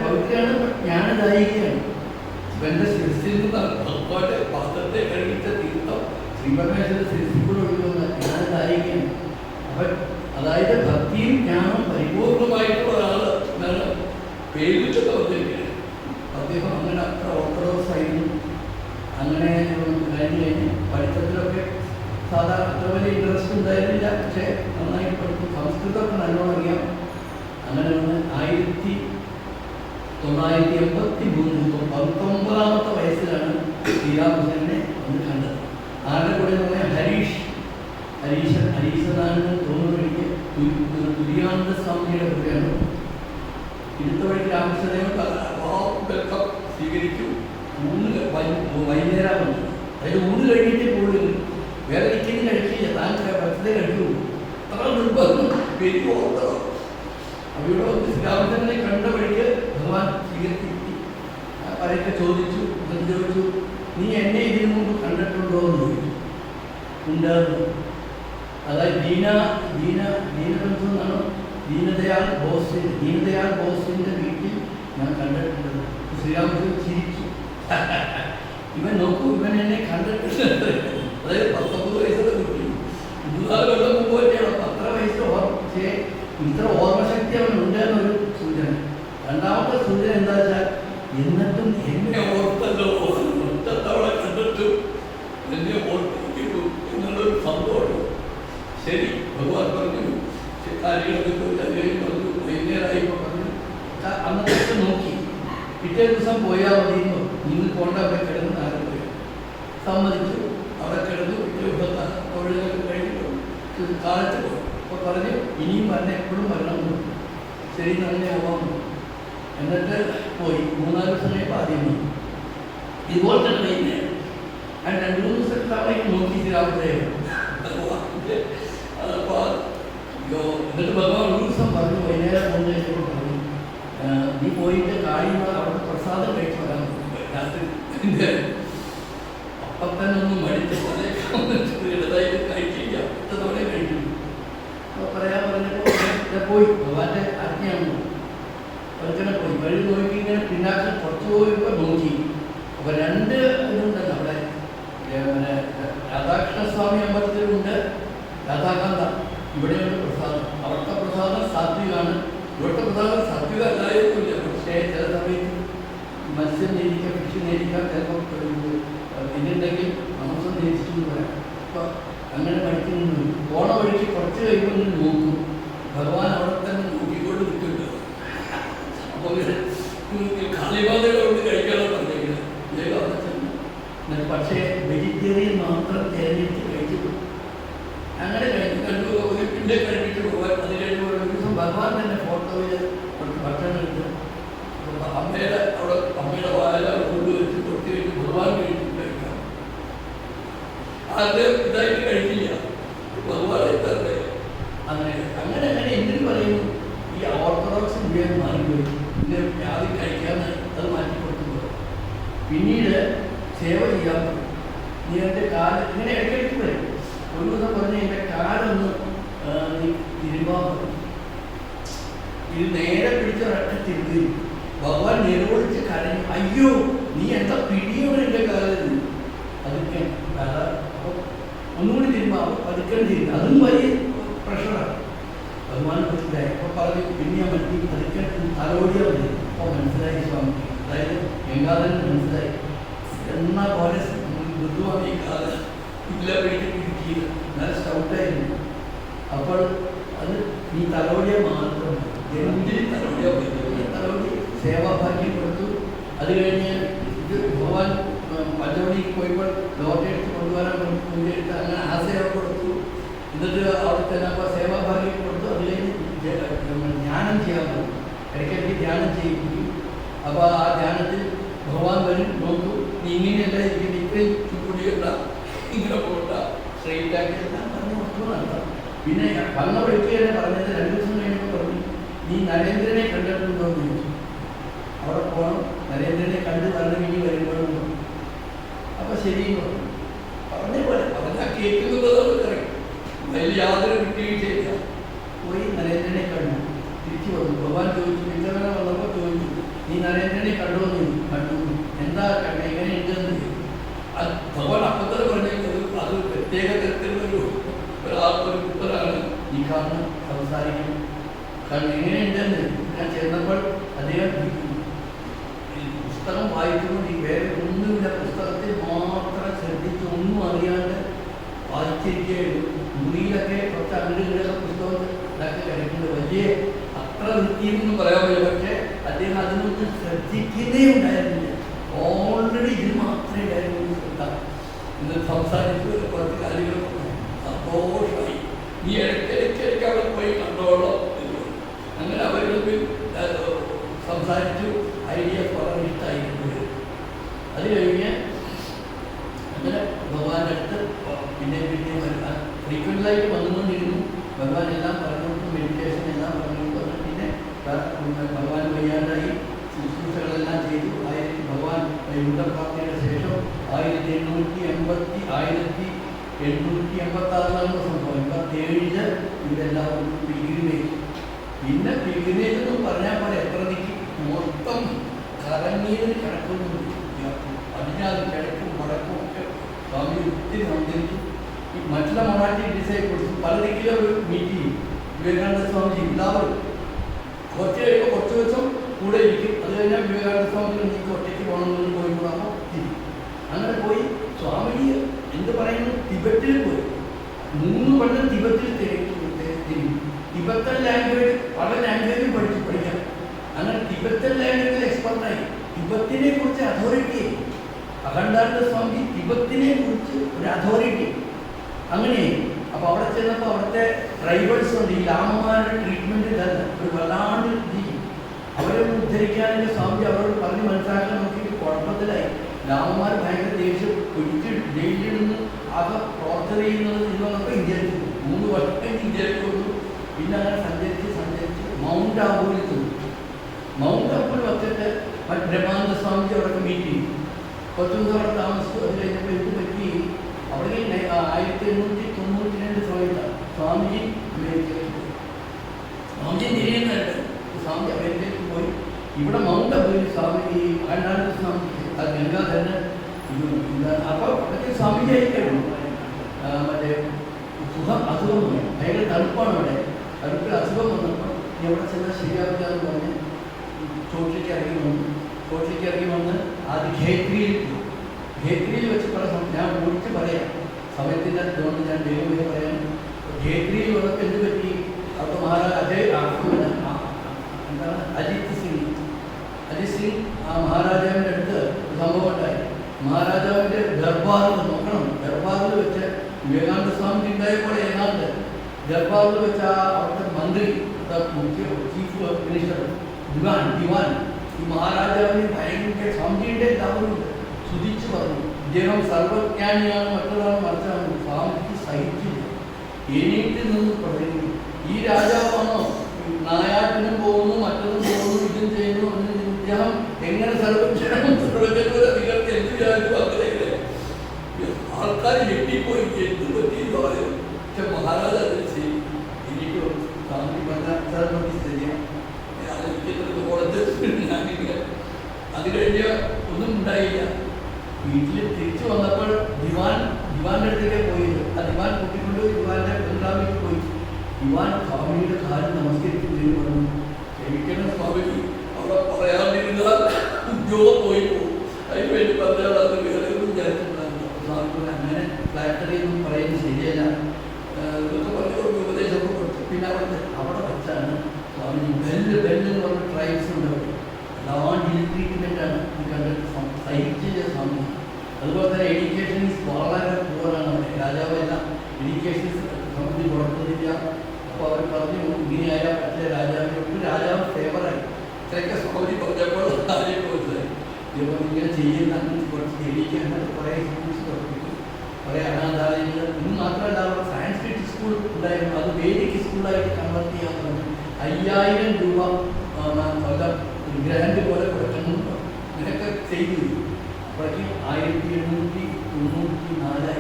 പവിത്രയാണ്, ജ്ഞാനദായികയാണ്. ഇവന്റെ ശിരസിൽ നിന്ന് ഭഗവാന്റെ പാത്രത്തെ കഴിച്ച തീർത്ഥം ശ്രീപരമേശ്വര ശിരസിൽ കൂടെ ഒഴുകുന്ന ജ്ഞാനദായികയാണ്. അവൻ അതായത് ഭക്തിയും ജ്ഞാനവും പരിപൂർണമായിട്ടുള്ള ഒരാൾ എന്നാണ് പേരിലൊക്കെ വന്നിരിക്കുന്നത്. അദ്ദേഹം അങ്ങനെ അത്ര ഓർത്തഡോക്സ് ആയിരുന്നു. അങ്ങനെ കഴിഞ്ഞ് പഠിത്തത്തിലൊക്കെ സാധാരണ അത്ര വലിയ ഇൻട്രസ്റ്റ് ഉണ്ടായിരുന്നില്ല. പക്ഷേ നന്നായിട്ട് പഠിക്കും. സംസ്കൃതമൊക്കെ നല്ലോണം അറിയാം. അങ്ങനെ വന്ന് 1983 19ാമത്തെ വയസ്സിലാണ് ശ്രീരാമകൃഷ്ണനെ ഒന്ന് കണ്ടത്. ആരുടെ കൂടെ എന്ന് ഹരീശനാണെന്ന് തോന്നുന്നു. എനിക്ക് തുര്യാനന്ദ സ്വാമിയുടെ കൂടെയാണ്. ഇടുത്ത വഴിക്ക് രാമകൃഷ്ണദേവൻ വെൽക്കം സ്വീകരിച്ചു. വൈകുന്നേരം വന്നു. അതായത് ഊണ് കഴിഞ്ഞിട്ട് കൂടുതൽ വേറെ ഇരിക്കുന്ന കഴിക്കില്ല. താൻ ഭക്ഷണത്തെ കഴിക്കുള്ളൂ. അത്ര നിർബന്ധം പേര് ഓർത്തോ. അവിടെ വന്ന് ശ്രീരാമചന്ദ്രനെ കണ്ട വഴിക്ക് ഭഗവാൻ സ്വീകരിച്ചിരുത്തി. പരക്കെ ചോദിച്ചു. നീ എന്നെ ഇതിനു മുമ്പ് കണ്ടിട്ടുണ്ടോ എന്ന് ചോദിച്ചു. ഉണ്ടായിരുന്നു. അതായത് ദീനബന്ധു എന്നാണ് ദീനദയാൽ ബോസിന്റെ വീട്ടിൽ ഞാൻ കണ്ടിട്ടുണ്ട്. ശ്രീരാമചന്ദ്രൻ ചിരിച്ചു. ഇവൻ നോക്കൂ, ഇവൻ എന്നെ കണ്ടിട്ടുണ്ട്. അതായത് 19 വയസ്സുള്ള കുട്ടി. 3-4 കൊല്ലം മുമ്പ് തന്നെയാണ്. 10 വയസ്സ് പക്ഷേ ഇത്ര ഓർമ്മശക്തി അവനുണ്ട് എന്നൊരു സൂചന. രണ്ടാമത്തെ സൂചന എന്താ വെച്ചാൽ എന്നിട്ടും എന്നെ ഓർത്തല്ലോ, ഒറ്റത്തവണ കണ്ടിട്ടും എന്നെ ഓർത്തിരിക്കുന്നു എന്നുള്ളൊരു സന്തോഷം. ശരി, ഭഗവാൻ പറഞ്ഞു കാര്യങ്ങളൊക്കെ പറഞ്ഞു. വൈകുന്നേരമായിപ്പോൾ പറഞ്ഞു. അന്നത്തെ നോക്കി പിറ്റേ ദിവസം പോയാൽ മതി. നിങ്ങൾ പോണ്ട, അവിടെ കിടന്ന് ആരും പോയി സമ്മതിച്ചു. അവിടെ കിടന്നു. പിറ്റേ ദിവസം തൊഴിലൊക്കെ കഴിഞ്ഞു കാലത്ത് പോയി. അപ്പോൾ പറഞ്ഞു ഇനിയും വരണം, എപ്പോഴും വരണം. ശരി, നല്ല പോകാൻ. എന്നിട്ട് പോയി. 3-4 ദിവസം കഴിയുമ്പോൾ ആദ്യം വന്നു. ഇതുപോലെ തന്നെ വൈകുന്നേരം ഞാൻ 2-3 ദിവസത്തേക്ക് നോക്കി ശ്രീരാമദേവൻ. എന്നിട്ട് ഭഗവാൻ ഒരു ദിവസം പറഞ്ഞു, വൈകുന്നേരം 3 കഴിഞ്ഞപ്പോൾ പറഞ്ഞു, നീ പോയിട്ട് കാളിമാർ അവിടുത്തെ പ്രസാദം കഴിച്ചു വരാൻ രാത്രി. അപ്പം തന്നെ ഒന്ന് മടിച്ച് ഇടതായിട്ട് കഴിക്കില്ല. ഇത്തവണ കഴിക്കും. അപ്പോൾ പറയാൻ പറഞ്ഞപ്പോൾ പോയി. ഭഗവാന്റെ ആജ്ഞയാണ്. അങ്ങനെ പോയി. വഴി നോക്കി ഇങ്ങനെ പിന്നാക്കം കുറച്ച് പോയപ്പോൾ നോക്കി. അപ്പോൾ 2 ഇതുണ്ടല്ലോ അവിടെ. രാധാകൃഷ്ണസ്വാമി അമ്പലത്തിലുണ്ട് രാധാകാന്ത. ഇവിടെയുണ്ട് പ്രസാദം. അവിടുത്തെ പ്രസാദം സാത്വികാണ്. ഇവിടുത്തെ പ്രസാദം സാത്വിക അല്ലായിരുന്നില്ല. പക്ഷേ ചില സമയത്ത് മത്സ്യം നേരിക്കാം, ഫിഷ് നേരിക്കാം, ചിലപ്പോൾ ഇതുണ്ടെങ്കിൽ മാംസം നേരിച്ചു വരാം. അപ്പോൾ അങ്ങനെ പഠിക്കുന്നു. പോണ വഴിക്ക് കുറച്ച് കഴിയുമ്പോൾ നോക്കും. ഭഗവാൻ അവിടെ തന്നെ നോക്കിക്കൊണ്ട് നിൽക്കുന്നുണ്ട്. അപ്പോൾ കാളിബാധകളോട് കഴിക്കാനാണ് പറഞ്ഞിരിക്കുന്നത്. പക്ഷേ വെജിറ്റേറിയൻ മാത്രം തിരഞ്ഞെടുത്ത് കഴിച്ചു. അങ്ങനെ കണ്ടു. പിന്നെ കഴിപ്പിച്ച് പോകാൻ അത് കഴിഞ്ഞ് ഒരു ദിവസം ഭഗവാൻ തന്നെ ഫോട്ടോയിൽ കുറച്ച് ഭക്ഷണം എടുത്ത് അമ്മയുടെ വായ കൊണ്ടുവച്ച് കൊടുത്തു കഴിഞ്ഞ് ഭഗവാൻ കഴിച്ചിട്ട് കഴിക്കാം. അത് ഇതായിട്ട് കഴിക്കില്ല. ഭഗവാൻ എത്തണ്ടേ. അങ്ങനെ അങ്ങനെ അങ്ങനെ എന്തിനു പറയുന്നു, ഈ ഓർത്തഡോക്സ് ഇന്ത്യയിൽ മാറിപ്പോയി. പിന്നെ ആദ്യം കഴിക്കാമെന്ന് അത് മാറ്റി കൊടുക്കുമ്പോൾ പിന്നീട് സേവ ചെയ്യാൻ പറ്റും. നീ എൻ്റെ കാല് ഇങ്ങനെ ഇടയ്ക്കിടയ്ക്ക് വരും. ഒരു ദിവസം പറഞ്ഞ് എൻ്റെ കാലൊന്ന് നീ തിരുമ്പാൻ പറ്റും. ഇത് നേരെ പിടിച്ച ഒരൊറ്റ തിരുത്തി. ഭഗവാൻ നിലവിളിച്ച് കരഞ്ഞു, അയ്യോ നീ എന്താ പിടിയോടെ എൻ്റെ കാലിൽ. അതൊക്കെ അപ്പോൾ ഒന്നുകൂടി തിരുമ്പാ. പതുക്കെ തിരുമ്പ. അതും വലിയ പ്രഷറാണ്. ഭഗവാൻ മനസ്സിലായി. അപ്പോൾ പറഞ്ഞു പിന്നെ പറ്റി പതുക്കെ തലോടിയാൽ മതി. അപ്പോൾ മനസ്സിലായി സ്വാമി. അതായത് ഗംഗാധരൻ മനസ്സിലായി. എന്നാ പോലെ മൃദുവാണ് ഈ കാലം. ഇല്ല പിടിച്ചിട്ട് നല്ല സ്റ്റൗട്ടായിരുന്നു. അപ്പോൾ അത് നീ തലോടിയാൽ മാത്രം എന്തിന് തലോടിയാൽ മതി. തലോടി സേവാഭാഗ്യം കൊടുത്തു. അത് കഴിഞ്ഞ് ഇത് ഭഗവാൻ പഞ്ചവടിക്ക് പോയപ്പോൾ ലോട്ടറി എടുത്ത് കൊണ്ടുവരാൻ മുൻകെടുത്ത് അങ്ങനെ ആ സേവ കൊടുത്തു. എന്നിട്ട് അവിടെ തന്നെ അപ്പോൾ സേവാഭാഗ്യം കൊടുത്തു. അത് കഴിഞ്ഞ് ധ്യാനം ചെയ്യാൻ പറ്റും. ഇടയ്ക്കിടയ്ക്ക് ധ്യാനം ചെയ്യിപ്പിക്കും. അപ്പോൾ ആ ധ്യാനത്തിൽ ഭഗവാൻ വരും, നോക്കൂ നീ ഇങ്ങനെയല്ല ഇരിക്കുന്നത്, ഇത്രയും ചുറ്റുടിയല്ല, ഇങ്ങനെ പോകണ്ട, സ്ട്രെയിറ്റ് ആക്കി എല്ലാം പറഞ്ഞ് കൊടുക്കുന്നതാണ്. പിന്നെ വന്ന വഴിക്ക് തന്നെ പറഞ്ഞത് 2 ദിവസം കഴിഞ്ഞപ്പോൾ പറഞ്ഞു, നീ നരേന്ദ്രനെ കണ്ടിട്ടുണ്ടോ എന്ന് ചോദിച്ചു. അവിടെ പോകണം, നരേന്ദ്രനെ കണ്ട് വരണം ഇനി വരുമ്പോഴും. അപ്പോൾ ശരി പറഞ്ഞ പോലെ പറഞ്ഞാൽ കേൾക്കുന്നതാണ് കറക്റ്റ്. അതിൽ യാതൊരു വിട്ടുവീഴ്ചയില്ല. പോയി നരേന്ദ്രനെ കണ്ടു, തിരിച്ചു വന്നു. ഭഗവാൻ ചോദിച്ചു, പിന്നവനെ വന്നപ്പോൾ ചോദിച്ചു, നരേന്ദ്രനെ കണ്ടു എന്താ കണ്ട എങ്ങനെ ഉണ്ടെന്ന് ഭഗവാൻ അപ്പത്തന്നെ പറഞ്ഞത് അത് പ്രത്യേക തരത്തിലുള്ളൊരു പുത്രനാണ് ഈ കാണുന്ന സംസാരിക്കുന്നത്. കാരണം എങ്ങനെയുണ്ടെന്ന് ഞാൻ ചെന്നപ്പോൾ അദ്ദേഹം പുസ്തകം വായിച്ചുകൊണ്ട് ഈ വേറെ ഒന്നുമില്ല, പുസ്തകത്തിൽ മാത്രം ശ്രദ്ധിച്ച് ഒന്നും അറിയാണ്ട് വായിച്ചിരിക്കുകയുള്ളൂ. മുറിയിലൊക്കെ കുറച്ച് അങ്ങനെയുള്ള പുസ്തകം ഇതൊക്കെ കിടക്കുന്നത് വലിയ അത്ര വൃത്തിയെന്നൊന്നും പറയാൻ പറ്റില്ല. പക്ഷേ അദ്ദേഹം അതിനൊന്നും ശ്രദ്ധിക്കുന്നേ ഉണ്ടായിരുന്നില്ല. ഓൾറെഡി ഇത് മാത്രമേ ഉണ്ടായിരുന്നു ശ്രദ്ധ. ഇന്ന് സംസാരിച്ചു കുറച്ച് കാര്യങ്ങളൊക്കെ സന്തോഷമായി. നീ ഇടയ്ക്കിടയ്ക്ക് അവിടെ പോയി കണ്ടോളോ എന്ന്. അങ്ങനെ അവർക്ക് സംസാരിച്ചു. ഐഡിയ വളരെ ഇഷ്ടമായിട്ടുണ്ട്. അത് കഴിഞ്ഞ് അങ്ങനെ ഭഗവാന്റെ അടുത്ത് പിന്നെ ഫ്രീക്വൻ്റായിട്ട് വന്നുകൊണ്ടിരുന്നു. ഭഗവാൻ എല്ലാം പറഞ്ഞുകൊണ്ട് മെഡിറ്റേഷൻ എല്ലാം പറഞ്ഞുകൊണ്ട് പിന്നെ ഭഗവാൻ വയ്യാണ്ടായി ശുശ്രൂഷകളെല്ലാം ചെയ്തു. ഭഗവാൻ യുദ്ധപ്രാപ്തിയുടെ ശേഷം 1886 സംഭവം. 87 ഇവരെല്ലാവരും പിൽഗ്രിമേജ്. പിന്നെ പിൽഗ്രിമേജ് എന്ന് പറഞ്ഞാൽ പോലെ എത്ര നിൽക്കും മൊത്തം കറങ്ങിയതിന് കിടക്കുന്നുണ്ട്. പടിഞ്ഞാറ് കിഴക്കും വടക്കും ഒക്കെ സ്വാമി ഒത്തിരി സഞ്ചരിച്ചു. ഈ മറ്റുള്ള മറാഠി ഡിസൈപ്പിൾസ് പല ദിക്കിലും ഒരു മീറ്റ് ചെയ്യും. വിവേകാനന്ദ സ്വാമിജി എല്ലാവരും കുറച്ച് കഴിയുമ്പോൾ കുറച്ച് ദിവസം കൂടെ ഇരിക്കും. അത് കഴിഞ്ഞാൽ വിവേകാനന്ദ സ്വാമിജി എനിക്ക് ഒറ്റയ്ക്ക് പോകണമെന്ന് പോയി കൂടാമ്പോൾ തിരിക്കും. അങ്ങനെ പോയി സ്വാമിജി എന്ത് പറയുന്നു, തിബറ്റിൽ പോയി 3 കൊല്ലം തിബറ്റിൽ തിരിക്കും. തിബത്തൻ ലാംഗ്വേജ് പല ലാംഗ്വേജും പഠിക്കാം. അങ്ങനെ തിബത്തൻ ലാംഗ്വേജിൽ എക്സ്പെർട്ടായി. തിബത്തിനെ കുറിച്ച് അതോറിറ്റി, അഖണ്ഡാനന്ദ സ്വാമി തിബത്തിനെ കുറിച്ച് ഒരു അതോറിറ്റി. അങ്ങനെ അപ്പോൾ അവിടെ ചെന്നപ്പോൾ അവിടുത്തെ ട്രൈബൽസ് ഉണ്ട്. ഈ ലാമമാരുടെ ട്രീറ്റ്മെൻറ്റ് തന്നെ ഒരു വല്ലാണ്ട് ചെയ്യും. അവരെ ഉദ്ധരിക്കാനുള്ള സ്വാമി അവരോട് പറഞ്ഞ് മനസ്സിലാക്കാൻ നോക്കിയിട്ട് കുഴപ്പത്തിലായി. ലാമമാർ ഭയങ്കര ദേഷ്യം പിടിച്ച് ജയിലിൽ നിന്ന് ആകെ ടോർച്ചർ ചെയ്യുന്നത് ഇതൊക്കെ ഇന്ത്യയിൽ 3 വർഷം ഇന്ത്യയിൽ കൊണ്ടു. പിന്നെ അങ്ങനെ സഞ്ചരിച്ച് മൗണ്ട് ആബുവിൽ ചെന്നു. മൗണ്ട് ആബുവിൽ വച്ചിട്ട് ബ്രഹ്മാനന്ദ സ്വാമിജി അവിടെ മീറ്റ് ചെയ്യും. കുറച്ചു ദിവസം അവിടെ താമസിച്ചു. അത് കഴിഞ്ഞപ്പോൾ എന്ത് പറ്റി, അവിടെ 1892 സമയത്താണ് സ്വാമിജി അമേരിക്കയിലേക്ക് പോയി. സ്വാമിജി തിരിയുന്നുണ്ട്. സ്വാമി അമേരിക്കയിലേക്ക് പോയി. ഇവിടെ മൗണ്ട് ആബുവിൽ സ്വാമിജി അഖണ്ഡാനന്ദ സ്വാമിജി ഗംഗാധരന് അപ്പോൾ അതൊക്കെ സ്വാമിജി ആയിരിക്കണം. മറ്റേ അസുഖം വന്നു. ഭയങ്കര തണുപ്പാണ് അവിടെ. തണുപ്പിൽ അസുഖം വന്നപ്പോൾ എവിടെ ചെന്നാൽ ശരിയാവില്ല എന്ന് പറഞ്ഞ് ചോട്ടിലേക്ക് ഇറങ്ങി വന്ന് ആദ്യം ഖേത്രിയിൽ പോയി. ഖേത്രിയിൽ വെച്ച് ഞാൻ ഓടിച്ച് പറയാം, സമയത്തിൻ്റെ അതുകൊണ്ട് ഞാൻ വേഗം പറയാം. ഖേത്രിയിൽ വന്നപ്പോൾ എന്ത് പറ്റി, അപ്പോൾ എന്താണ് അജിത് സിംഗ് ആ മഹാരാജാവിൻ്റെ അടുത്ത് സംഭവം ഉണ്ടായി. മഹാരാജാവിൻ്റെ ദർബാറിൽ നോക്കണം. ദർബാറിൽ വെച്ച് വിവേകാനന്ദ സ്വാമി ഉണ്ടായ പോലെ ഏതാണ്ട് ദർബാറിൽ വെച്ച് അവിടുത്തെ മന്ത്രി മുഖ്യ ചീഫ് മിനിസ്റ്റർ ദിവാൻ ഈ മഹാരാജാവിന് ഭയങ്കര സ്വാമിജിയുടെ എല്ലാവരും സ്തുതിച്ച് പറഞ്ഞു. ഇദ്ദേഹം സർവജ്ഞാനിയാണ്, മറ്റൊരാൾ മറിച്ചാണ്. സ്വാമിജിക്ക് സഹിച്ചില്ല. എണീറ്റ് നിന്ന് പറയുന്നു, ഈ രാജാവാണോ നായാട്ടിനും പോകുന്നു, മറ്റൊന്നും പോകുന്നു, ഇതും ചെയ്യുന്നു. ഇദ്ദേഹം എങ്ങനെ സർവജ്ഞർക്ക് എന്ത് വിചാരിച്ചു അങ്ങനെ ആൾക്കാർ ഞെട്ടിപ്പോയി. എന്ത് പറ്റിയെന്ന് പറയും. പക്ഷെ മഹാരാജാ ചെയ്യും. എനിക്ക് സ്വാമി പറഞ്ഞ അത് കഴിഞ്ഞ് ഒന്നും ഉണ്ടായില്ല. വീട്ടിൽ തിരിച്ചു വന്നപ്പോൾ ദിവാന്റെ അടുത്തേക്ക് പോയത്. ആ ദിവാൻ കൂട്ടിക്കൊണ്ട് ദിവാന്റെ ബംഗ്ലാവിലേക്ക് പോയി. ദിവാൻ സ്വാമിയുടെ കാര്യം നമസ്കരിച്ചു പറഞ്ഞു, ക്ഷമിക്കണം സ്വാമിജി, അവിടെ പറയാതിരുന്നാൽ ഉദ്യോഗം പോയി പോകും. അതിന് വേണ്ടി പറഞ്ഞാൽ അത് വേറെ ഒന്നും വിചാരിച്ചിട്ടുണ്ടായിരുന്നു. സ്വാമി അങ്ങനെ ഫ്ലാറ്ററിയൊന്നും പറയുന്നത് ശരിയല്ല ഇതൊക്കെ പറഞ്ഞ ഉപദേശമൊക്കെ കൊടുത്തു. പിന്നെ അവിടെ വെച്ചാണ് സ്വാമിജി ബെല്ലെന്ന് പറഞ്ഞ ട്രൈബ്സ് ഉണ്ട്. എല്ലാം ട്രീറ്റ്മെൻറ്റാണ് ഈ കണ്ടിട്ട് സഹിച്ചില്ല സ്വാമി. അതുപോലെ തന്നെ എഡ്യൂക്കേഷൻ വളരെ പൂറാണ് അവിടെ. രാജാവെല്ലാം എഡ്യൂക്കേഷൻ സ്വാമി കൊടുക്കുന്നില്ല. അപ്പോൾ അവർ പറഞ്ഞു ഇങ്ങനെയായാൽ പറ്റില്ല. രാജാവ് ഫേവറായി. ഇത്രയൊക്കെ സ്വാമി പറഞ്ഞപ്പോൾ ആരെയും മനസ്സിലായി. ഇപ്പം ഇങ്ങനെ ചെയ്യുന്ന കുറച്ച് എഡ്യൂക്കേഷൻ കുറേ സ്കൂൾസ് പഠിപ്പിക്കും, കുറേ അനാഥാലയങ്ങൾ. ഇന്ന് മാത്രമല്ല അവിടെ സാൻസ്ക്രിറ്റ് സ്കൂൾ ഉണ്ടായിരുന്നു. അത് വേദിക് സ്കൂളായിട്ട് കൺവേർട്ട് ചെയ്യാൻ പറഞ്ഞു. 5000 രൂപ ഗ്രാൻഡ് പോലെ കൊടുക്കണം. ഇതൊക്കെ ചെയ്തു. അപ്പോഴേക്ക് 1894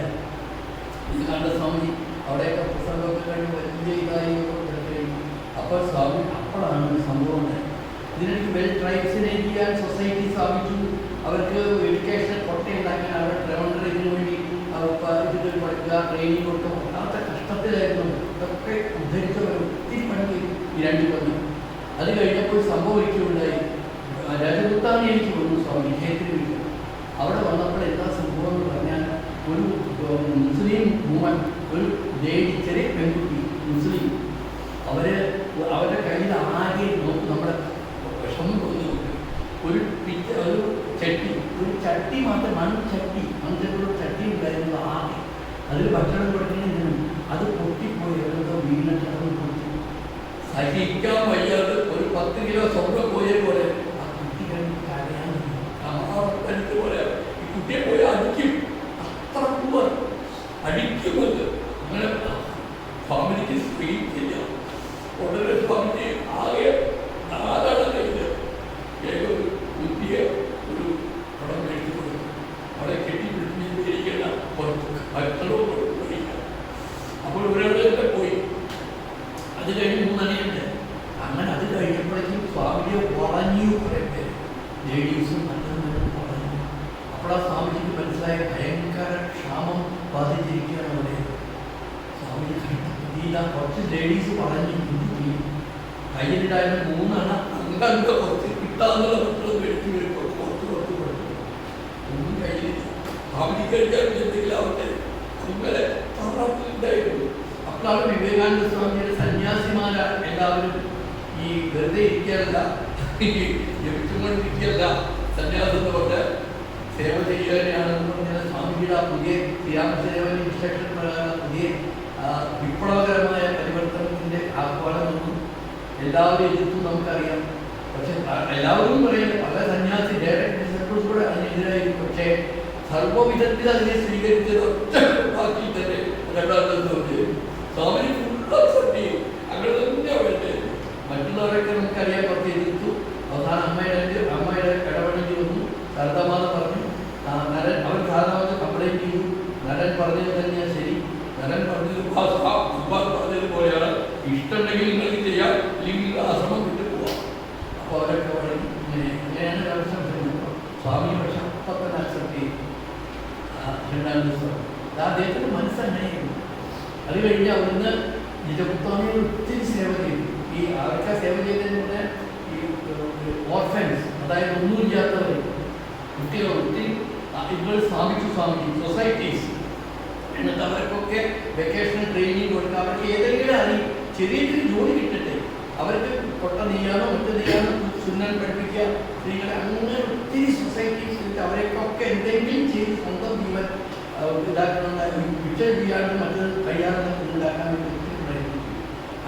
ഇത് കണ്ട സ്വാമി അവിടെയൊക്കെ പുസ്തകമൊക്കെ കഴിഞ്ഞ് വലിയ ഇതായി കിടക്കുകയും. അപ്പോൾ സ്വാമി അപ്പോഴാണ് സംഭവം ഉണ്ടായത്. ഇതിനിടയ്ക്ക് ട്രൈബ്സിനെ ചെയ്യാൻ അവർക്ക് എഡ്യൂക്കേഷൻ കൊട്ടയുണ്ടാക്കാൻ അവരുടെ ട്രെവൻഡറിന് വേണ്ടി ഇതിൽ പഠിക്കുക, ട്രെയിനിങ് കൊടുക്കുക, ഒന്നാമത്തെ കഷ്ടത്തിലായിരുന്നു. ഇതൊക്കെ ഉദ്ധരിച്ചവർ ഒത്തിരി പണി ഈ രണ്ട് കൊല്ലം. അത് കഴിഞ്ഞപ്പോൾ സംഭവിക്കുകയുണ്ടായി. രാജപുത്താനിലേക്ക് വന്നു സ്വാമി ക്ഷേത്രത്തിൽ വിളിച്ചു. അവിടെ വന്നപ്പോൾ എന്താ സംഭവം എന്ന് പറഞ്ഞാൽ, ഒരു മുസ്ലിം വുമൺ, ഒരു ലേഡി, ചെറിയ പെൺകുട്ടി മുസ്ലിം, അവരുടെ കയ്യിൽ ആകെ നമ്മുടെ വിഷമം തോന്നുന്നുണ്ട്. ഒരു ചട്ടി മാത്രം, മൺചട്ടിയുള്ള ചട്ടി ഉണ്ടായിരുന്നത് ആകെ. അതിൽ ഭക്ഷണം കൊടുക്കുന്നതിനും അത് പൊട്ടിപ്പോയി എന്തോ വീണിട്ട് അത് പൊട്ടി. സഹിക്കാൻ വയ്യാതെ ഒരു 10 കിലോ സ്വർണ്ണം പോയ പോലെ ആ കുട്ടി കഴിഞ്ഞ് കരയാൻ പോലെ ഈ കുട്ടിയെ പോയി അടിക്കും. അത്ര അടിക്കുമത്. അങ്ങനെ ഫാമിലിക്ക് സ്പീഡ് ചെയ്യാം. ഉടനെ ഫാമിലി ആകെ നാലാണ് കഴിഞ്ഞ് ഏക കുട്ടിയ ഒരു പടം കഴിച്ചു കൊടുക്കും. അവിടെ കെട്ടിപ്പിടിച്ചിരിക്കുന്ന ഭക്ഷണവും കൊടുക്കുക. അപ്പോൾ ഒരാളെ പോയി. അത് കഴിഞ്ഞ് 3 അണിയുണ്ട്. അങ്ങനെ അത് കഴിഞ്ഞപ്പോഴേക്കും സ്വാമിയെ വളഞ്ഞു കുറേ പേര്, ലേഡീസും മറ്റൊന്നും വളഞ്ഞു. അപ്പോൾ ആ സ്വാമിജിക്ക് മനസ്സിലായ ഭയങ്കര ക്ഷാമം ബാധിച്ചിരിക്കുകയാണ് അവിടെ. സ്വാമിജി കണ്ടില്ല, കുറച്ച് ലേഡീസ് വളഞ്ഞു കയ്യിലുണ്ടായിരുന്ന 3 അണ അങ്ങനത്തെ കുറച്ച് കിട്ടാന്നുള്ള ഭക്ഷണം മേടിച്ചു പുറത്ത് കൊടുത്തു. ഒന്നും കയ്യിലില്ല. സ്വാമിജി കഴിക്കാൻ എന്തെങ്കിലും ആവട്ടെ അങ്ങനെ ഉണ്ടായിരുന്നു. അപ്പോഴാണ് വിവേകാനന്ദ സ്വാമിയുടെ സന്യാസിമാര എല്ലാവരും ഈ വെറുതെ ഇരിക്കുകയല്ല, ജപിച്ചുകൊണ്ടിരിക്കുകയല്ല, സന്യാസത്തെ കൊണ്ട് സേവ ചെയ്യാനാണെന്ന് പറഞ്ഞാൽ സ്വാമിജിയുടെ പുതിയ ശ്രീരാമസേവന ഇൻസ്ട്രക്ഷൻ പ്രകാരം പുതിയ വിപ്ലവകരമായ പരിവർത്തനത്തിൻ്റെ ആഹ്വാനം വന്നു. എല്ലാവരും എതിർത്തു നമുക്കറിയാം. പക്ഷെ എല്ലാവരും പറയുന്നത് പല സന്യാസി ഡയറക്ട് ഡിസൈപ്പിൾസ് കൂടെ അതിനെതിരായിരിക്കും. പക്ഷേ സർവ്വവിധത്തിൽ അതിനെ സ്വീകരിച്ചത് ഒറ്റ ബാക്കി തന്നെ രണ്ടാമത്തെ സ്വാമി ഫുള്ളി അങ്ങനെ തന്നെ വേണ്ടത്. മറ്റുള്ളവരൊക്കെ നമുക്കറിയാൻ കുറച്ച് എതിർത്തു. അവസാനം അമ്മയുടെ ഇടപെടേണ്ടി വന്നു. ശാരദാമാത പറഞ്ഞു, നരൻ അവർ ശാരദാമാത കംപ്ലൈൻറ്റ് ചെയ്തു. നരൻ പറഞ്ഞത് തന്നെയാണ് ശരി. നരൻ പറഞ്ഞതുപോലെയാണ്, ഇഷ്ടമുണ്ടെങ്കിൽ നിങ്ങൾക്ക് ചെയ്യാം, ഇല്ലെങ്കിൽ ആശ്രമം വിട്ടു പോവാം. അപ്പോൾ അവരൊക്കെ പറഞ്ഞു ഇങ്ങനെയാണ് ആവശ്യം. സ്വാമി പക്ഷെ അപ്പം തന്നെ അക്സെപ്റ്റ് ചെയ്തു. രണ്ടാം ദിവസം അദ്ദേഹത്തിൻ്റെ മനസ്സങ്ങനെയായിരുന്നു. അത് കഴിഞ്ഞ് അവിടുന്ന് നിജപുത്താനിയിൽ ഒത്തിരി സേവ ചെയ്തു. ഈ അവർക്ക് സേവ ചെയ്തതിലൂടെ ഈ ഓർഫൻസ്, അതായത് ഒന്നുമില്ലാത്തവർ കുട്ടികൾ ഒത്തിരി ഇപ്പോൾ സ്ഥാപിച്ചു സൊസൈറ്റീസ്. എന്നിട്ട് അവർക്കൊക്കെ വെക്കേഷണൽ ട്രെയിനിങ് കൊടുക്കുക. അവർക്ക് ഏതെങ്കിലും ചെറിയ ജോലി കിട്ടട്ടെ. അവർക്ക് കൊട്ട നെയ്യാനോ മറ്റു നെയ്യാനോ സുന്നൻ പഠിപ്പിക്കുക സ്ത്രീകളെ. അങ്ങനെ ഒത്തിരി സൊസൈറ്റീസ് അവരെയൊക്കെ എന്തെങ്കിലും ചെയ്ത് സ്വന്തം ജീവൻ ഇതാക്കണം, വിട്ട ചെയ്യാനും മറ്റത് കഴിയാതെ ഉണ്ടാക്കാൻ വേണ്ടി ഒത്തിരി പ്രയത്നിച്ചു.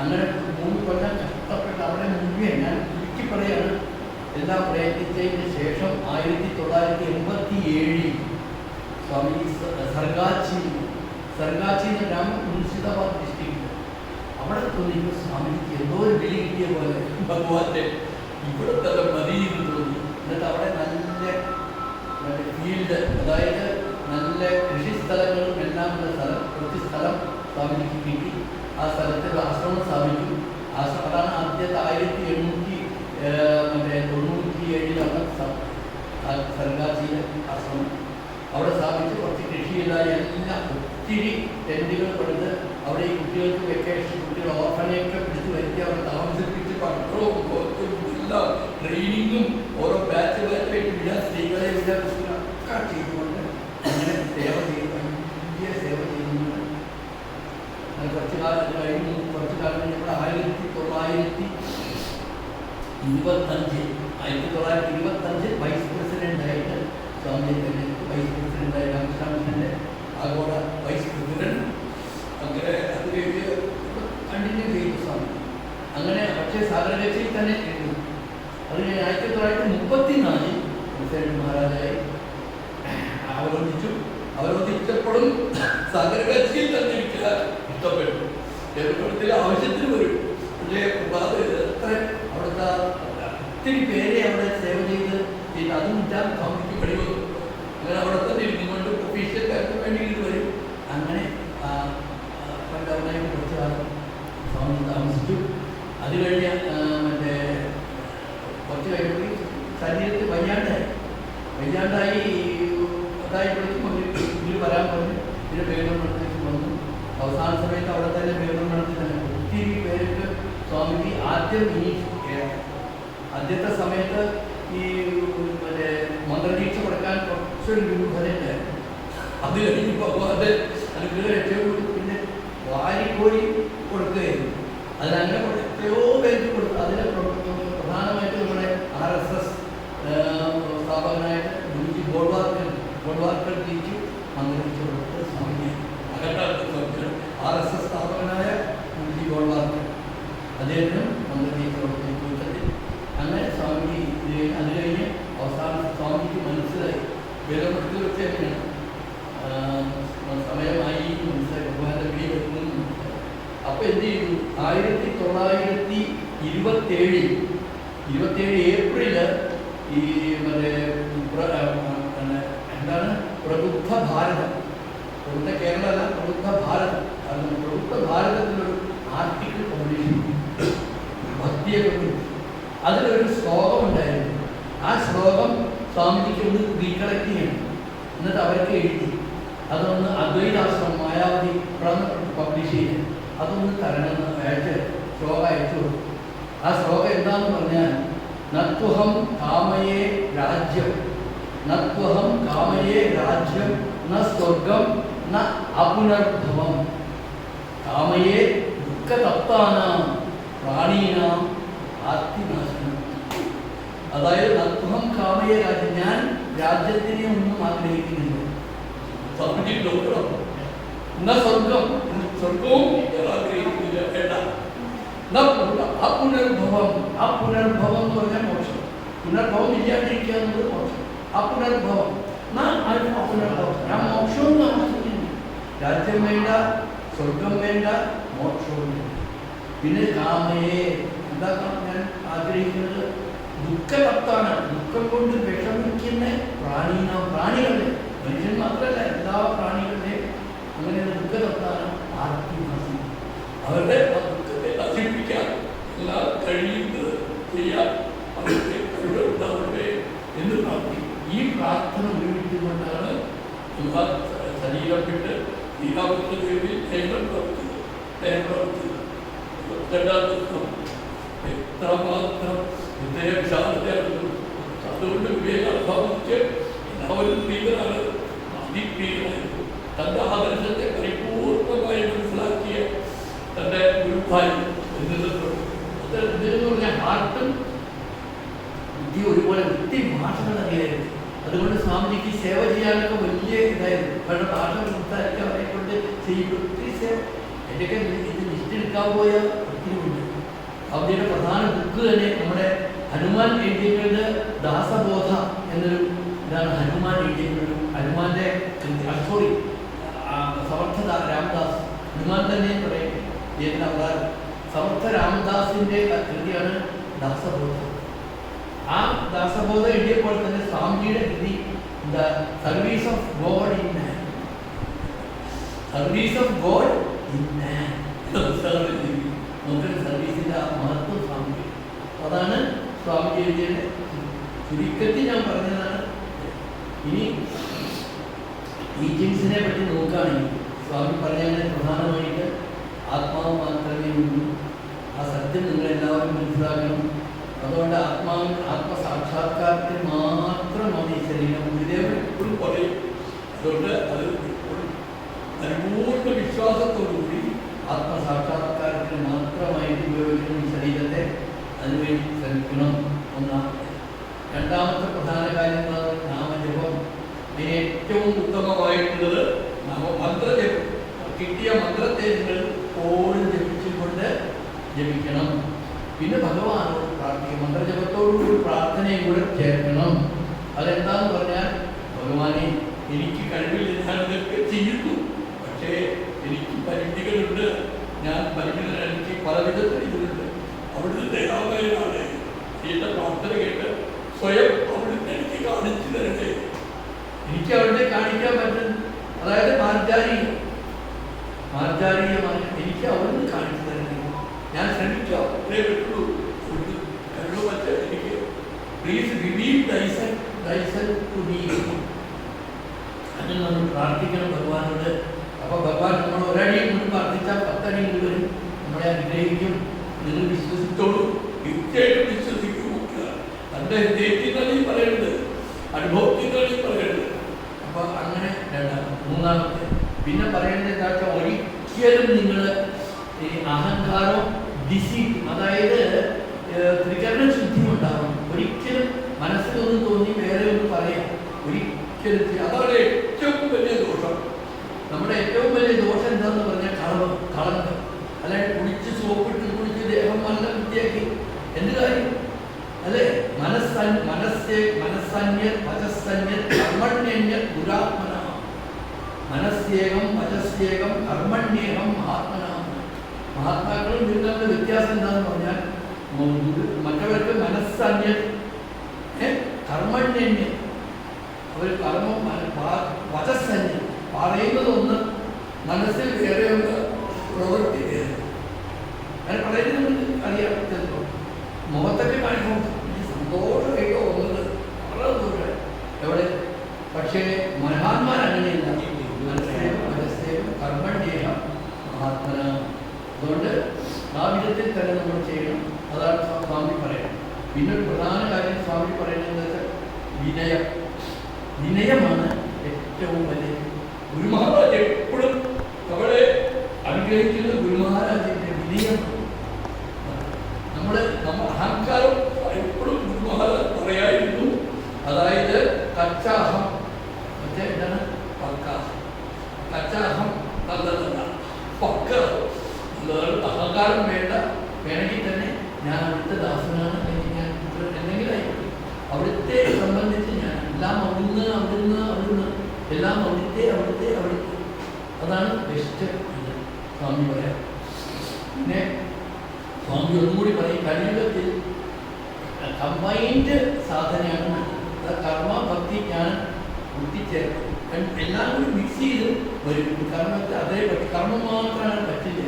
അങ്ങനെ 3 കൊല്ലം കഷ്ടപ്പെട്ട് അവിടെ മുഴുവൻ ഞാൻ ചുരുക്കി പറയാണ് എല്ലാം പ്രയത്നിച്ചതിന് ശേഷം 1987 സ്വാമി സർഗാച്ചി എന്ന ഗ്രാമം മുർഷിദാബാദ് ഡിസ്ട്രിക്റ്റ്, അവിടെ തോന്നിയപ്പോൾ സ്വാമിക്ക് എന്തോ ഒരു വിളി കിട്ടിയ പോലെ ഭഗവാന്റെ ഇവിടെ തന്നെ മതിയെന്ന് തോന്നി. എന്നിട്ട് അവിടെ നല്ല ഫീൽഡ്, അതായത് നല്ല കൃഷിസ്ഥലങ്ങളും എല്ലാമുള്ള സ്ഥലം, കുറച്ച് സ്ഥലം സ്വാമിക്ക് കിട്ടി. ആ സ്ഥലത്തിൽ ആശ്രമം സ്ഥാപിച്ചു. അതാണ് ആദ്യത്തെ 1897 സർഗാച്ചിയിലെ ആശ്രമം അവിടെ സ്ഥാപിച്ച് കുറച്ച് കൃഷിയില്ലായ എല്ലാം ഒത്തിരി ടെൻറ്റുകൾ കൊടുത്ത് അവിടെ ഈ കുട്ടികൾക്ക് വെക്കേഷൻ, കുട്ടികൾ ഓർഫനെയൊക്കെ പിടിച്ച് വരുത്തി അവിടെ താമസിപ്പിച്ച് പഠനവും എല്ലാം ട്രെയിനിങ്ങും ഓരോ ബാച്ചായിട്ട് വിടുക, സ്ത്രീകളെ വിടുക, കുട്ടികളൊക്കെ ചെയ്തുകൊണ്ട് അങ്ങനെ സേവ ചെയ്ത് വലിയ സേവ ചെയ്യുന്നുണ്ട്. കുറച്ച് കാലം കഴിഞ്ഞ് കഴിഞ്ഞപ്പോൾ 1925 വൈസ് പ്രസിഡൻ്റായിട്ട് സ്വാമി വൈസ് പ്രസിഡൻ്റായി രാമകൃഷ്ണ മിഷൻ്റെ ആഗോള വൈസ് പ്രസിഡന്റ്. അങ്ങനെ അത് കഴിഞ്ഞ് കണ്ടിന്യൂ ചെയ്തു സ്വാമി. അങ്ങനെ പക്ഷേ സാഗരഗച്ചയിൽ തന്നെ എഴുതും. അത് കഴിഞ്ഞ് 1934 പ്രസിഡന്റ് മഹാരാജായി അവരോധിച്ചപ്പോഴും സാഗരഗച്ചയിൽ തന്നെ എനിക്ക് ഇഷ്ടപ്പെട്ടു. കേരളത്തിൽ ആവശ്യത്തിന് വരും. പക്ഷേ എത്ര അവിടുത്തെ ഒത്തിരി പേരെ അവിടെ സേവ ചെയ്ത് അതും ഇല്ലാതെ സ്വാമിക്ക് പണി വന്നു. അങ്ങനെ അവിടെ തന്നെ ഇരുന്നുകൊണ്ട് ഒഫീഷ്യൽക്കാർക്ക് വേണ്ടിയിട്ട് വരും. അങ്ങനെ പണ്ടവനായിട്ട് കുറച്ച് കാലം സ്വാമി താമസിച്ചു. അത് കഴിഞ്ഞ് കുറച്ച് കഴിയുമ്പോൾ ശരീരത്തിൽ വയ്യാണ്ടായി. വയ്യാണ്ടായി അതായപ്പോഴേക്കും ഇതിൽ വരാൻ പറഞ്ഞു. ഇതിന് പേരുമണത്തേക്ക് വന്നു. അവസാന സമയത്ത് അവിടെ തന്നെ പേരുമണത്തിൽ തന്നെ ഒത്തിരി പേർക്ക് സ്വാമിജി ആദ്യത്തെ സമയത്ത് ഈ മറ്റേ മന്ത്രദീക്ഷ കൊടുക്കാൻ കുറച്ചൊരു രൂപതയുണ്ടായിരുന്നു. അത് കഴിഞ്ഞ് ഭഗവാന്റെ അനുഗ്രഹം ഏറ്റവും പിന്നെ വാരിക്കോരി കൊടുക്കുകയായിരുന്നു. അതിനങ്ങനെ എത്രയോ പേർക്ക് കൊടുത്തു. അതിന് പ്രധാനമായിട്ട് നമ്മുടെ RSS സ്ഥാപകനായിട്ട് ഗുരുജി ഗോൾവാർക്കർ തിരിച്ചു മന്ത്രദീക്ഷ കൊടുത്തത് സ്വാമിജിയാണ്. RSS സ്ഥാപകനായ ഗുരുജി ഗോൾവാർക്കർ അദ്ദേഹത്തിനും മന്ത്രദീക്ഷ കൊടുത്തത്. അങ്ങനെ സ്വാമിജി അത് കഴിഞ്ഞ് അവസാനം സ്വാമിജിക്ക് മനസ്സിലായി വേദമെടുത്ത് വെച്ച് തന്നെയാണ് സമയമായി മനസ്സിലായി ഭഗവാന്റെ വിളി വരുന്നത്. അപ്പൊ എന്ത് ചെയ്തു? 1927 ഏപ്രില് ഈ മറ്റേ എന്താണ് പ്രബുദ്ധ ഭാരതം, പ്രബുദ്ധ കേരളമല്ല, പ്രബുദ്ധ ഭാരതം. പ്രബുദ്ധ ഭാരതത്തിലൊരു ആർട്ടിക്കിൾ പബ്ലിഷ് ചെയ്തു ഭക്തിയെ കുറിച്ച്. അതിലൊരു ശ്ലോകം ഉണ്ടായിരുന്നു. ആ ശ്ലോകം സ്വാമിജിക്ക് ഒന്ന് റീകളക്ട് ചെയ്യണം. എന്നിട്ട് അവർക്ക് എഴുതി അതൊന്ന് അദ്വൈതാശ്രമം മായാവതി പബ്ലിഷ് ചെയ്ത് അതൊന്ന് തരണമെന്ന് ശ്ലോകം അയച്ചു കൊടുത്തു. ആ ശ്ലോകം എന്താന്ന് പറഞ്ഞാൽ നത്വഹം കാമയേ രാജ്യം, നത്വഹം കാമയേ രാജ്യം ന സ്വർഗം ന അപുനർഭവം, കാമയേ ദുഃഖതപ്താനാം പ്രാണീനാം ആർത്തിനാശനം. അതായത് നത്വഹം കാമയേ രാജ്യം, ഞാൻ രാജ്യത്തിനെ ഒന്നും ആഗ്രഹിക്കുന്നില്ല. സ്വർഗവും ആഗ്രഹിക്കുന്നില്ല, വേണ്ട. അപുനർഭവം, ആ പുനർഭവം എന്ന് പറഞ്ഞാൽ മോക്ഷം. പുനർഭവം ഇല്ലാണ്ടിരിക്കുക എന്നത് മോക്ഷം. അപുനർഭവം, അപുനർഭവം, ഞാൻ മോക്ഷവും താമസിക്കുന്നു. രാജ്യം വേണ്ട, സ്വർഗം വേണ്ട, മോക്ഷവും വേണ്ട. പിന്നെ കാമയെ എന്താ ഞാൻ ആഗ്രഹിക്കുന്നത്? ദുഃഖതപ്താണ്, ദുഃഖം കൊണ്ട് വിഷമിക്കുന്ന പ്രാണികളെ, മനുഷ്യൻ മാത്രമല്ല എല്ലാ പ്രാണികളുടെയും അങ്ങനെ ദുഃഖതപ്താണ് ആർത്തിനാശം. അവരുടെ ദുഃഖത്തെ നശിപ്പിക്കാൻ എല്ലാം കഴിയുന്നത് ചെയ്യാൻ അവരുടെ കഴിവുണ്ടാവട്ടെ എന്ന് പ്രാർത്ഥിക്കും. ഈ പ്രാർത്ഥന ഉപയോഗിച്ചുകൊണ്ടാണ് ശരീരം വിട്ട് ദീപാവലി ദേവി ക്ഷേത്രം പ്രവർത്തിച്ചത്. എത്രമാത്രം ഹൃദയക്ഷാദത്തെയാണ്. അതുകൊണ്ട് വിവേകാഭാവിച്ച് എല്ലാവരും പ്രീതനാണ്, അതിപ്രീതനായിരുന്നു. തൻ്റെ ആദർശത്തെ പരിപൂർണമായി മനസ്സിലാക്കിയ തൻ്റെ ഗുരുഭായി എന്ന് പറഞ്ഞാൽ ഹാർട്ടും ബുദ്ധി ഒരുപോലെ ഒത്തിരി ഭാഷകൾ അറിയായിരുന്നു. അതുകൊണ്ട് സ്വാമിജിക്ക് സേവ ചെയ്യാനൊക്കെ വലിയ ഇതായിരുന്നു. അവരുടെ ഭാഷ സംസാരിക്കാൻ അവരെ കൊണ്ട് ചെയ്യുമ്പോൾ ഒത്തിരി സേവ. എൻ്റെയൊക്കെ ഇത് ലിസ്റ്റ് എടുക്കാൻ പോയ ഒത്തിരി ഉണ്ട്. അവരുടെ പ്രധാന ബുക്ക് തന്നെ നമ്മുടെ ഹനുമാൻ എഴുതിയത് ദാസബോധ എന്നൊരു ഇതാണ്. ഹനുമാൻ എഴുതിയത് ഹനുമാന്റെ സോറി സമർത്ഥ രാമദാസ്, ഹനുമാൻ തന്നെ പറയും അദ്ദേഹത്തിൻ്റെ അവതാരം. സമർത്ഥ രാമദാസിന്റെ കൃതിയാണ് ദാസബോധ. ആ ദാസബോധ എഴുതിയപ്പോൾ തന്നെ സ്വാമിജിയുടെ കൃതി the service of God in man, service of God in man, നമുക്കൊരു സർവീസിന്റെ ആ മഹത്വം സ്വാമിജി. അതാണ് സ്വാമിജി എഴുതിയുടെ ചുരുക്കത്തിൽ ഞാൻ പറഞ്ഞതാണ്. ഇനി ടീച്ചിങ്സിനെ പറ്റി നോക്കുകയാണെങ്കിൽ സ്വാമി പറഞ്ഞതിന് പ്രധാനമായിട്ട് ആത്മാവ് മാത്രമേ ഉള്ളൂ, ആ സത്യം നിങ്ങളെല്ലാവരും മനസ്സിലാക്കണം. അതുകൊണ്ട് ആത്മസാക്ഷാത്കാരത്തിന് മാത്രമാണ് ഈ ശരീരം. ഗുരുദേവൻ എപ്പോഴും പറയും. അതുകൊണ്ട് അത് പരിപൂർണ്ണ വിശ്വാസത്തോടുകൂടി ആത്മസാക്ഷാത്കാരത്തിന് മാത്രമായിട്ട് ഉപയോഗിക്കുന്ന ഈ ശരീരത്തെ അതിനുവേണ്ടി ശ്രമിക്കണം ഒന്നാണ്. രണ്ടാമത്തെ പ്രധാന കാര്യം നാമജപം. അതിന് ഏറ്റവും ഉത്തമമായിട്ടുള്ളത് മന്ത്രജപം. കിട്ടിയ മന്ത്രത്തെ നിങ്ങൾ എപ്പോഴും ജപിച്ചുകൊണ്ട് ജപിക്കണം. പിന്നെ ഭഗവാനോട് പ്രാർത്ഥിക്കും. മന്ത്രജപത്തോടുകൂടി പ്രാർത്ഥനയും കൂടെ ചേർക്കണം. അതെന്താന്ന് പറഞ്ഞാൽ, ഭഗവാനെ എനിക്ക് കഴിവില്ല, ഞാൻ ഇതൊക്കെ ചെയ്യുന്നു, പക്ഷേ എനിക്ക് പരിമിതികളുണ്ട്, ഞാൻ പരിമിതനാണ്, എനിക്ക് പല വിധത്തിൽ ഇതുണ്ട്. അവിടുന്ന് ദയാമയനാണ്. എന്റെ പ്രാർത്ഥന കേട്ട് സ്വയം അവിടുന്ന് എനിക്ക് കാണിച്ചു തരട്ടെ. എനിക്ക് അവിടെ കാണിക്കാൻ പറ്റും. അതായത് മാർജാരീയമായി എനിക്ക് അവിടുന്ന് കാണിച്ചു തരട്ടെ. ഞാൻ ശ്രമിക്കാം, കഴിവ് പറ്റ എനിക്ക്. Please reveal thyself thyself to me. അങ്ങനെ നമ്മൾ പ്രാർത്ഥിക്കണം ഭഗവാനോട്. അപ്പോൾ ഭഗവാൻ നമ്മൾ ഒരടി കൊണ്ട് പ്രാർത്ഥിച്ചാൽ 10 അടി കൊണ്ട് വരും, നമ്മളെ അനുഗ്രഹിക്കും. നിങ്ങൾ വിശ്വസിച്ചോളൂ, തീർച്ചയായിട്ടും വിശ്വസിക്കും. തൻ്റെ ഹൃദയത്തിനാണ് ഈ പറയുന്നത്, അനുഭവത്തിനാണ് ഈ പറയുന്നത്. അപ്പോൾ അങ്ങനെ മൂന്നാമത്തെ പിന്നെ പറയേണ്ടത് എന്താ വെച്ചാൽ ഒരിക്കലും നിങ്ങൾ ഈ അഹങ്കാരം ഡിസീറ്റ്, അതായത് ത്രികരണ ശുദ്ധി ഉണ്ടാവണം. ഒരിക്കലും മനസ്സിലൊന്നും തോന്നി വേറെ ഒന്ന് പറയാം ഒരിക്കലും. അതാണ് ഏറ്റവും വലിയ ദോഷം. നമ്മുടെ ഏറ്റവും വലിയ ദോഷം എന്താണെന്ന് പറഞ്ഞാൽ കളങ്കം. അല്ലാണ്ട് കുളിച്ച് സോപ്പിട്ട് കുളിച്ച് ദേഹം നല്ല വൃത്തിയാക്കി എന്ത് കാര്യം അല്ലേ? മനസ്സന്യർ വചസ്സന്യർ കർമ്മണ്യന്യർ ദുരാത്മന. മനസ്സേകം വചസ്സേകം കർമ്മണ്യേകം മഹാത്മനാം. മഹാത്മാക്കളും ഇതിനുള്ള വ്യത്യാസം എന്താണെന്ന് പറഞ്ഞാൽ മറ്റവർക്ക് മനസ്സന്യർ കർമ്മണ്യന്യർ, അവർ കർമ്മം വചസ്സന്യർ, പറയുന്നതൊന്ന് മനസ്സിൽ വേറെ ഒന്ന് പ്രവൃത്തി വേറെ. അങ്ങനെ പറയുന്നത് അറിയാം. മുഖത്തൊക്കെ കാണിക്കും സന്തോഷമായിട്ടോ ഒന്നത് വളരെ ദൂരം എവിടെ. പക്ഷേ മഹാന്മാർ അങ്ങനെയല്ല. മനസ്സേവം മനസ്സേവം കർമ്മണ്യേകം മഹാത്മന. അതുകൊണ്ട് ആ വിധത്തിൽ തന്നെ നമ്മൾ ചെയ്യണം. അതാണ് സ്വാമി പറയുന്നത്. പിന്നെ ഒരു പ്രധാന കാര്യം സ്വാമി പറയുന്നത് വെച്ചാൽ വിനയം. വിനയമാണ് ഏറ്റവും വലിയ. ഗുരുമഹാരാജ് എപ്പോഴും നമ്മളെ അനുഗ്രഹിക്കുന്നത് ഗുരുമഹാരാജിന്റെ വിനയമാണ്. നമ്മൾ അഹങ്കാരം എപ്പോഴും ഗുരുമഹാരാജ് പറയായിരുന്നു. അതായത് കച്ചാഹം, മറ്റേ എന്താണ് പക്കാഹം. കച്ചാഹം നല്ലതല്ല, പക്ക അഹങ്കാരം വേണ്ട. വേണമെങ്കിൽ തന്നെ ഞാൻ അവിടുത്തെ ദാസനാണ്, അല്ലെങ്കിൽ ഞാൻ എന്തെങ്കിലും ആയിക്കോട്ടെ, അവിടുത്തെ സംബന്ധിച്ച് ഞാൻ എല്ലാം അവിടുന്ന് എല്ലാം അവിടുത്തെ. അതാണ് ബെസ്റ്റ് എന്ന് സ്വാമി പറയാം. പിന്നെ സ്വാമി ഒന്നുകൂടി പറയും, കലിയുഗത്തിൽ കമ്പൈൻഡ് സാധനയാണ് നല്ലത്. കർമ്മ ഭക്തി ജ്ഞാനം കൂട്ടിച്ചേർക്കും, എല്ലാം കൂടി മിക്സ് ചെയ്ത് വരും. കർമ്മത്തെ അതേ കർമ്മം മാത്രമാണ് പറ്റില്ല,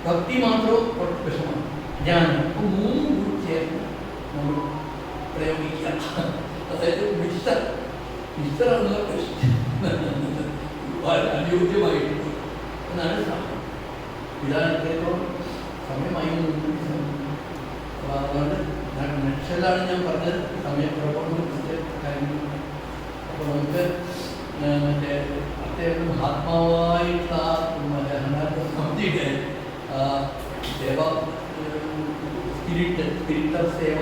ഭക്തി മാത്രവും വിഷമാണ്, ജ്ഞാനം. അപ്പോൾ മൂന്നും കൂടി ചേർന്ന് നമ്മൾ പ്രയോഗിക്കുക. അതായത് മിസ്റ്ററാണുള്ള ബെസ്റ്റ്, അനുയോജ്യമായിട്ട് എന്നാണ് സമയം. ഇതാണ് ഇത്രത്തോളം സമയമായി. അപ്പോൾ അതുകൊണ്ട് നക്ഷലാണ് ഞാൻ പറഞ്ഞത്, സമയക്കുറവുകൊണ്ട് കാര്യങ്ങൾ. അപ്പോൾ നമുക്ക് മറ്റേ അദ്ദേഹം ആത്മാവായിട്ടുള്ള സമിതിയുടെ സേവ, സ്പിരിറ്റ് ഓഫ് സേവ,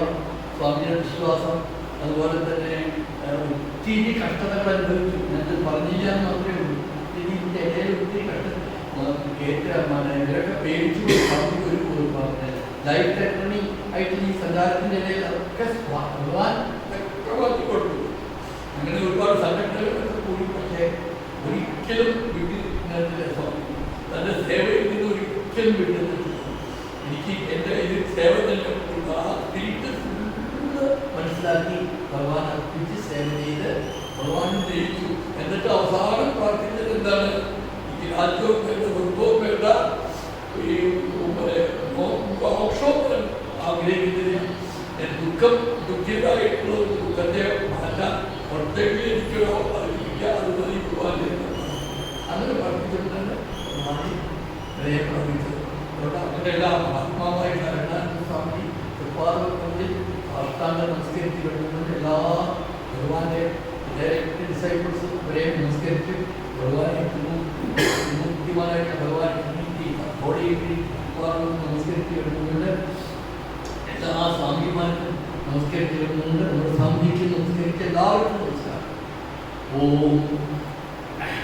സ്വാമിയുടെ വിശ്വാസം, അതുപോലെ തന്നെ ഒത്തിരി കഷ്ടതകൾ അനുഭവിച്ചു. ഞാൻ പറഞ്ഞില്ല എന്ന് മാത്രമേ ഉള്ളൂ. ഇതിൻ്റെ ഇടയിൽ ഒത്തിരി ഇവരൊക്കെ പേടിച്ചു ലൈഫ് ടെക്നിക് ആയിട്ട് ഈ സഞ്ചാരത്തിൻ്റെ ഇടയിൽ അതൊക്കെ ഭഗവാൻ വ്യക്തമാക്കി കൊടുത്തു. അങ്ങനെ ഒരുപാട് സംഘടനകളൊക്കെ കൂടി. പക്ഷേ ഒരിക്കലും വീട്ടിൽ തൻ്റെ സേവയിൽ നിന്ന് ഒരിക്കലും വിട്ടുന്നില്ല. എനിക്ക് എൻ്റെ ഇത് സേവ തന്നെ ആ തിരിച്ച് മനസ്സിലാക്കി ഭഗവാൻ അർപ്പിച്ച് സേവ ചെയ്ത് ഭഗവാനും ജയിച്ചു. എന്നിട്ട് അവസാനം പ്രാർത്ഥിച്ചത് എന്താണ്? ഈ രാജ്യവും വേണ്ട, കുടുംബവും വേണ്ട, ഈ മോക്ഷവും ആഗ്രഹിക്കുന്നതിന് ദുഃഖിതായിട്ടുള്ള ദുഃഖത്തെ മാറ്റ പുറത്തേക്ക് എനിക്കോ അറിയിക്കുക, അത് മതി ഭഗവാൻ അങ്ങനെ പ്രാർത്ഥിച്ചിട്ടാണ് ഭഗവാനെ പ്രയോഗിച്ചത്. അതുകൊണ്ട് അങ്ങനെയെല്ലാം ആത്മാവായിട്ട് അരങ്ങാനന്ദ സ്വാമി തൃപ്പാദത്തിൽ അഷ്ടാംഗ നമസ്കരിച്ച് കിട്ടുന്നത് എല്ലാ ഭഗവാന്റെ ഡയറക്റ്റ് ഡിസൈപ്പിൾസ് വരെ നമസ്കരിച്ച് ഭഗവാനെ മുക്തിമാനായിട്ട് ഭഗവാനെ ബോഡിയെ നമസ്കരിച്ച് കിട്ടുന്നുണ്ട്. എല്ലാ സ്വാമിമാർക്കും നമസ്കരിച്ച് കിട്ടുന്നുണ്ട്. നമ്മുടെ സ്വാമിക്ക് നമസ്കരിച്ച് എല്ലാവർക്കും നമസ്കാരം. ഓം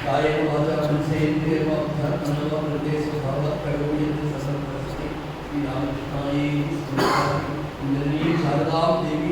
കായേന വാചാ മനസേന്ദ്രിയേണ ധർമ്മ നിർദ്ദേശ ഭാവ പ്രകോപിതേ സസർവസ്തി ശ്രീ രാമകൃഷ്ണായേ നമഃ. ശാരദാം ദേവി